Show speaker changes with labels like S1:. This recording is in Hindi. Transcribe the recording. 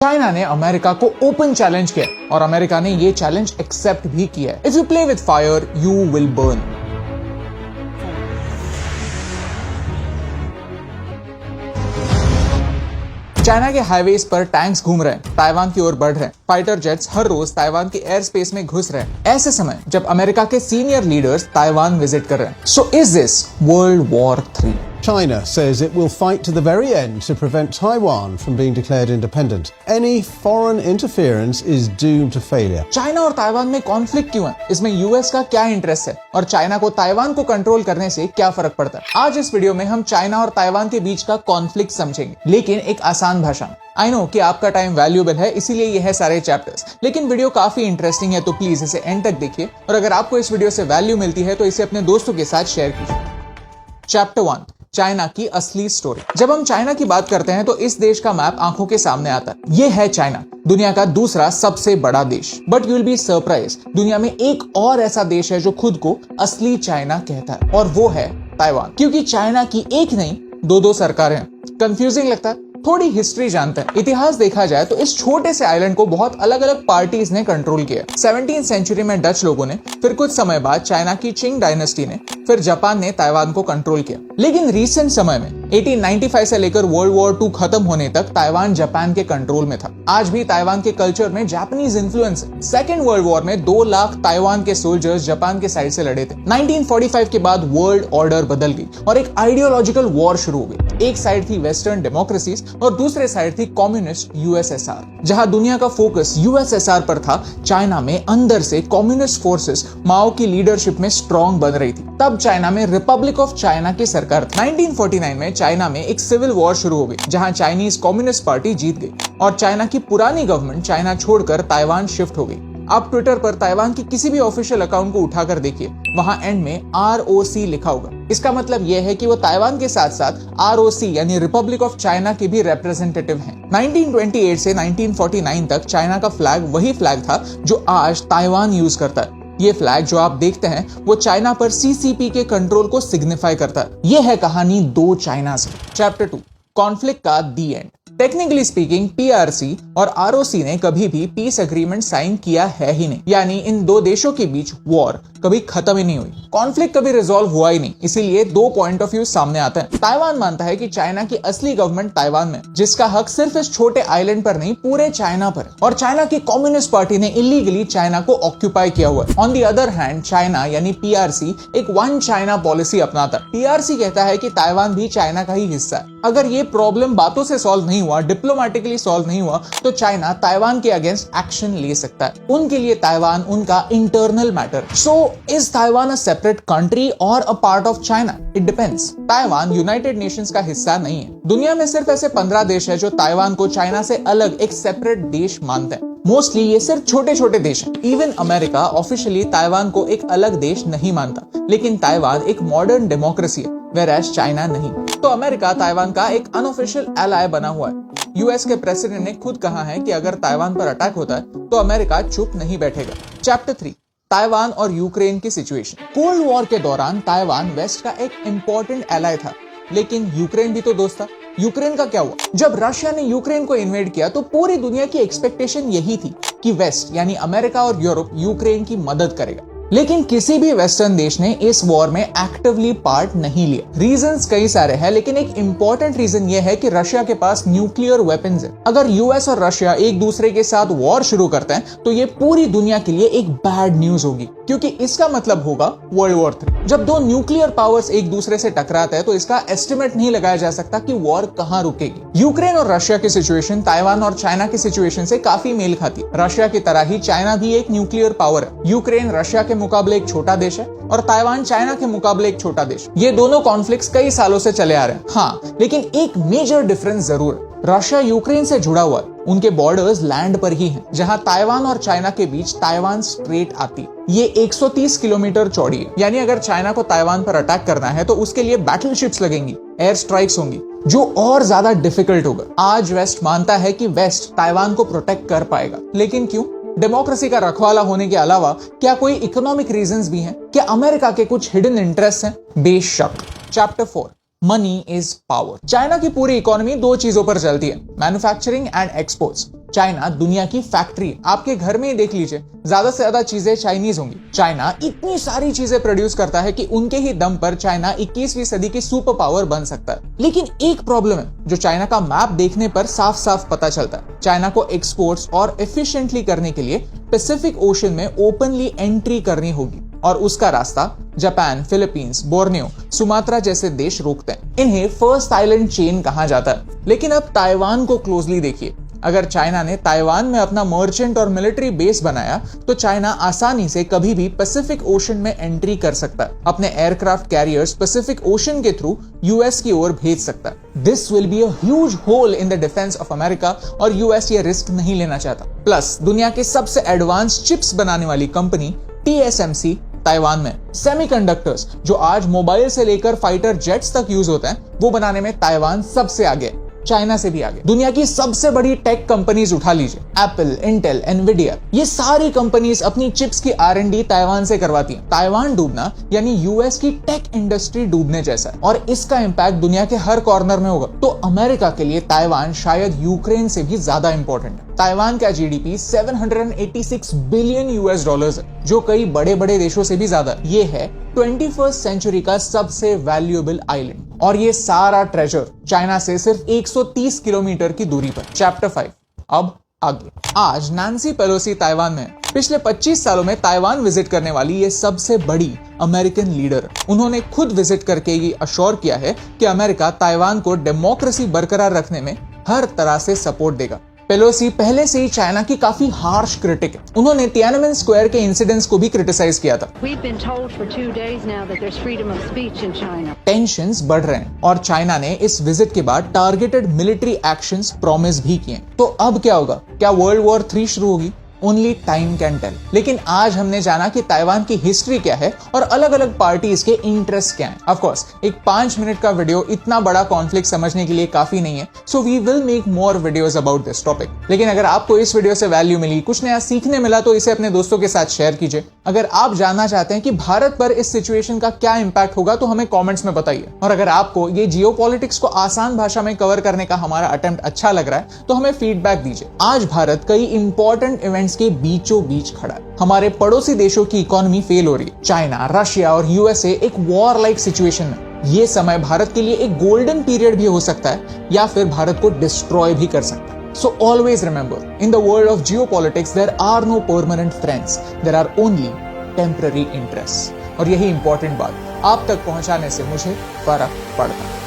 S1: चाइना ने अमेरिका को ओपन चैलेंज किया और अमेरिका ने ये चैलेंज एक्सेप्ट भी किया। If you play with fire you will burn. China के हाईवेज पर टैंक्स घूम रहे हैं, ताइवान की ओर बढ़ रहे हैं, फाइटर जेट्स हर रोज ताइवान के एयर स्पेस में घुस रहे हैं। ऐसे समय जब अमेरिका के सीनियर लीडर्स ताइवान विजिट कर रहे हैं। So is this world war 3?
S2: China says it will fight to the very end to prevent Taiwan from being declared independent. Any foreign interference is doomed to failure.
S1: China और ताइवान में कॉन्फ्लिक्ट क्यों है? इसमें यूएस का क्या इंटरेस्ट है और चाइना को ताइवान को कंट्रोल करने से क्या फर्क पड़ता है? आज इस वीडियो में हम चाइना और ताइवान के बीच का कॉन्फ्लिक्ट समझेंगे, लेकिन एक आसान भाषा में। आई नो कि आपका टाइम वैल्यूएबल है, इसीलिए ये है सारे चैप्टर्स, लेकिन वीडियो काफी इंटरेस्टिंग है, तो प्लीज इसे एंड तक देखिए और अगर आपको इस वीडियो से वैल्यू मिलती है तो इसे अपने दोस्तों के साथ शेयर कीजिए। चैप्टर 1, चाइना की असली स्टोरी। जब हम चाइना की बात करते हैं तो इस देश का मैप आंखों के सामने आता है। ये है चाइना, दुनिया का दूसरा सबसे बड़ा देश। But you will be surprise, दुनिया में एक और ऐसा देश है जो खुद को असली चाइना कहता है, और वो है ताइवान। क्योंकि चाइना की एक नहीं दो सरकारें हैं। कंफ्यूजिंग लगता है? थोड़ी हिस्ट्री जानते हैं। इतिहास देखा जाए तो इस छोटे से आइलैंड को बहुत अलग अलग पार्टीज ने कंट्रोल किया। 17th सेंचुरी में डच लोगों ने, फिर कुछ समय बाद चाइना की चिंग डायनेस्टी ने, फिर जापान ने ताइवान को कंट्रोल किया। लेकिन रिसेंट समय में 1895 से लेकर वर्ल्ड वॉर 2 खत्म होने तक ताइवान जापान के कंट्रोल में था। आज भी ताइवान के कल्चर में जापानीज इन्फ्लुएंस है। सेकेंड वर्ल्ड वॉर में 2 लाख ताइवान के सोल्जर्स जापान के साइड से लड़े थे। 1945 के बाद वर्ल्ड ऑर्डर बदल गई और एक आइडियोलॉजिकल वॉर शुरू हो गई। एक साइड थी वेस्टर्न डेमोक्रेसीज और दूसरे साइड थी कम्युनिस्ट यूएसएसआर। जहां दुनिया का फोकस यूएसएसआर पर था, चाइना में अंदर से कम्युनिस्ट फोर्सेस माओ की लीडरशिप में स्ट्रांग बन रही थी। तब चाइना में रिपब्लिक ऑफ चाइना की सरकार थी। 1949 में चाइना में एक सिविल वॉर शुरू हो गई, जहां चाइनीज कम्युनिस्ट पार्टी जीत गई और चाइना की पुरानी गवर्नमेंट चाइना छोड़कर ताइवान शिफ्ट हो गई। आप ट्विटर पर ताइवान की किसी भी ऑफिशियल अकाउंट को उठाकर देखिए, वहां एंड में ROC लिखा होगा। इसका मतलब यह है कि वो ताइवान के साथ साथ ROC यानी रिपब्लिक ऑफ चाइना के भी रिप्रेजेंटेटिव हैं। 1928 से 1949 तक चाइना का फ्लैग वही फ्लैग था जो आज ताइवान यूज करता है। ये फ्लैग जो आप देखते हैं वो चाइना पर CCP के कंट्रोल को सिग्निफाई करता है। ये है कहानी 2 चाइना से। चैप्टर 2, कॉन्फ्लिक्ट का दी एंड। टेक्निकली स्पीकिंग PRC और ROC ने कभी भी पीस एग्रीमेंट साइन किया है ही नहीं, यानी इन 2 देशों के बीच वॉर कभी खत्म ही नहीं हुई, कॉन्फ्लिक्ट कभी रिजॉल्व हुआ ही नहीं। इसीलिए 2 पॉइंट ऑफ व्यू सामने आते हैं। ताइवान मानता है कि चाइना की असली गवर्नमेंट ताइवान में, जिसका हक सिर्फ इस छोटे आइलैंड पर नहीं पूरे चाइना पर, और चाइना की कम्युनिस्ट पार्टी ने इलीगली चाइना को ऑक्यूपाई किया हुआ है। On the other hand China यानी PRC एक वन चाइना पॉलिसी अपनाता है। PRC कहता है कि ताइवान भी चाइना का ही हिस्सा है। अगर ये प्रॉब्लम बातों से सॉल्व नहीं हुआ, डिप्लोमेटिकली सॉल्व नहीं हुआ, तो चाइना ताइवान के अगेंस्ट एक्शन ले सकता है। उनके लिए ताइवान उनका internal matter. So is Taiwan a separate country और a part of China? It depends. Taiwan United Nations का हिस्सा नहीं है। दुनिया में सिर्फ ऐसे 15 देश है जो ताइवान को चाइना से अलग एक सेपरेट देश मानते हैं। मोस्टली ये सिर्फ छोटे छोटे देश हैं। इवन अमेरिका ऑफिशियली ताइवान को एक अलग देश नहीं मानता, लेकिन ताइवान एक मॉडर्न डेमोक्रेसी है, वेयरएज चाइना नहीं। तो अमेरिका ताइवान का एक अनऑफिशियल एलाय बना हुआ है। यूएस के प्रेसिडेंट ने खुद कहा है कि अगर ताइवान पर अटैक होता है तो अमेरिका चुप नहीं बैठेगा। चैप्टर 3, ताइवान और यूक्रेन की सिचुएशन। कोल्ड वॉर के दौरान ताइवान वेस्ट का एक इंपॉर्टेंट एलाय था, लेकिन यूक्रेन भी तो दोस्त था। यूक्रेन का क्या हुआ? जब रशिया ने यूक्रेन को इन्वेड किया तो पूरी दुनिया की एक्सपेक्टेशन यही थी कि वेस्ट यानी अमेरिका और यूरोप यूक्रेन की मदद करेगा। लेकिन किसी भी वेस्टर्न देश ने इस वॉर में एक्टिवली पार्ट नहीं लिया। रीजंस कई सारे हैं, लेकिन एक इंपॉर्टेंट रीजन यह है कि रशिया के पास न्यूक्लियर वेपन्स है। अगर यूएस और रशिया एक दूसरे के साथ वॉर शुरू करते हैं तो ये पूरी दुनिया के लिए एक बैड न्यूज होगी, क्योंकि इसका मतलब होगा वर्ल्ड वॉर 3। जब 2 न्यूक्लियर पावर्स एक दूसरे से टकराते हैं तो इसका एस्टिमेट नहीं लगाया जा सकता कि वॉर कहां रुकेगी। यूक्रेन और रशिया की सिचुएशन ताइवान और चाइना की सिचुएशन से काफी मेल खाती है। रशिया की तरह ही चाइना भी एक न्यूक्लियर पावर है। यूक्रेन रशिया के मुकाबले एक छोटा देश है और ताइवान चाइना के मुकाबले एक छोटा देश। ये दोनों कॉन्फ्लिक्ट्स कई सालों से चले आ रहे हैं। हाँ, लेकिन एक मेजर डिफरेंस जरूर है। रशिया यूक्रेन से जुड़ा हुआ है, उनके बॉर्डर्स लैंड पर ही हैं, जहां ताइवान और चाइना के बीच ताइवान स्ट्रेट आती है। ये 130 किलोमीटर चौड़ी है, यानी अगर चाइना को ताइवान पर अटैक करना है तो उसके लिए बैटलशिप्स लगेंगी, एयर स्ट्राइक्स होंगी, जो और ज्यादा डिफिकल्ट होगा। आज वेस्ट मानता है कि वेस्ट ताइवान को प्रोटेक्ट कर पाएगा, लेकिन क्यों? डेमोक्रेसी का रखवाला होने के अलावा क्या कोई इकोनॉमिक रीजंस भी हैं? क्या अमेरिका के कुछ हिडन इंटरेस्ट हैं? बेशक। Chapter 4, money is power. China की पूरी इकोनॉमी 2 चीजों पर चलती है, मैन्युफैक्चरिंग एंड एक्सपोर्ट्स। चाइना दुनिया की फैक्ट्री, आपके घर में ही देख लीजिए, ज्यादा से ज्यादा चीजें चाइनीज होंगी। चाइना इतनी सारी चीजें प्रोड्यूस करता है कि उनके ही दम पर चाइना 21वीं सदी की सुपर पावर बन सकता है। लेकिन एक प्रॉब्लम है जो चाइना का मैप देखने पर साफ साफ पता चलता है। चाइना को एक्सपोर्ट्स और एफिशिएंटली करने के लिए पैसिफिक ओशन में ओपनली एंट्री करनी होगी और उसका रास्ता जापान, फिलीपींस, बोर्नियो, सुमात्रा जैसे देश रोकते हैं। इन्हें फर्स्ट आइलैंड चेन कहा जाता है। लेकिन अब ताइवान को क्लोजली देखिए। अगर चाइना ने ताइवान में अपना मर्चेंट और मिलिट्री बेस बनाया तो चाइना आसानी से कभी भी पैसिफिक ओशन में एंट्री कर सकता है। अपने एयरक्राफ्ट कैरियर्स पैसिफिक ओशन के थ्रू यूएस की ओर भेज सकता है। This will be a huge hole in the defence of America और यूएस ये रिस्क नहीं लेना चाहता। प्लस दुनिया के सबसे एडवांस चिप्स बनाने वाली कंपनी TSMC ताइवान में, सेमीकंडक्टर्स जो आज मोबाइल से लेकर फाइटर जेट्स तक यूज होते हैं, वो बनाने में ताइवान सबसे आगे है, चाइना से भी आगे। दुनिया की सबसे बड़ी टेक कंपनीज उठा लीजिए, एप्पल, इंटेल, एनविडिया, ये सारी कंपनीज अपनी चिप्स की R&D ताइवान से करवाती हैं। ताइवान डूबना यानी यूएस की टेक इंडस्ट्री डूबने जैसा है और इसका इंपैक्ट दुनिया के हर कॉर्नर में होगा। तो अमेरिका के लिए ताइवान शायद यूक्रेन से भी ज्यादा इंपॉर्टेंट है। ताइवान का GDP $786 बिलियन है, जो कई बड़े बड़े देशों से भी ज्यादा। ये है 21st सेंचुरी का सबसे वैल्यूएबल आइलैंड और ये सारा ट्रेजर चाइना से सिर्फ 130 किलोमीटर की दूरी पर। चैप्टर 5 अब आगे। आज नैंसी पेलोसी ताइवान में है। पिछले 25 सालों में ताइवान विजिट करने वाली ये सबसे बड़ी अमेरिकन लीडर। उन्होंने खुद विजिट करके ये अश्योर किया है कि अमेरिका ताइवान को डेमोक्रेसी बरकरार रखने में हर तरह से सपोर्ट देगा। पेलोसी पहले से ही चाइना की काफी हार्श क्रिटिक है। उन्होंने तियानमेन स्क्वायर के इंसिडेंट्स को भी क्रिटिसाइज किया था। टेंशंस बढ़ रहे हैं और चाइना ने इस विजिट के बाद टारगेटेड मिलिट्री एक्शंस प्रॉमिस भी किए। तो अब क्या होगा? क्या वर्ल्ड वॉर 3 शुरू होगी? Only time can tell. लेकिन आज हमने जाना कि ताइवान की हिस्ट्री क्या है और अलग अलग पार्टीज के इंटरेस्ट क्या हैं। ऑफ कोर्स एक 5 मिनट का वीडियो इतना बड़ा कॉन्फ्लिक्ट समझने के लिए काफी नहीं है, so we will make more videos about this topic. लेकिन अगर आपको इस वीडियो से वैल्यू मिली, कुछ नया सीखने मिला, तो इसे अपने दोस्तों के साथ शेयर कीजिए। अगर आप जानना चाहते हैं कि भारत पर इस सिचुएशन का क्या इंपैक्ट होगा तो हमें कॉमेंट्स में बताइए। और अगर आपको ये जियोपॉलिटिक्स को आसान भाषा में कवर करने का हमारा अटेम्प्ट अच्छा लग रहा है तो हमें फीडबैक दीजिए। आज भारत कई इंपॉर्टेंट इवेंट्स के बीचों बीच खड़ा है। हमारे पड़ोसी देशों की इकोनॉमी फेल हो रही है। चाइना, रशिया और यूएसए एक वॉर लाइक सिचुएशन में। ये समय भारत के लिए एक गोल्डन पीरियड भी हो सकता है या फिर भारत को डिस्ट्रॉय भी कर सकता है। So always remember, in the world of geopolitics, there are no permanent friends. There are only temporary interests. और यही इंपॉर्टेंट बात आप तक पहुंचाने से मुझे फर्क पड़ता है।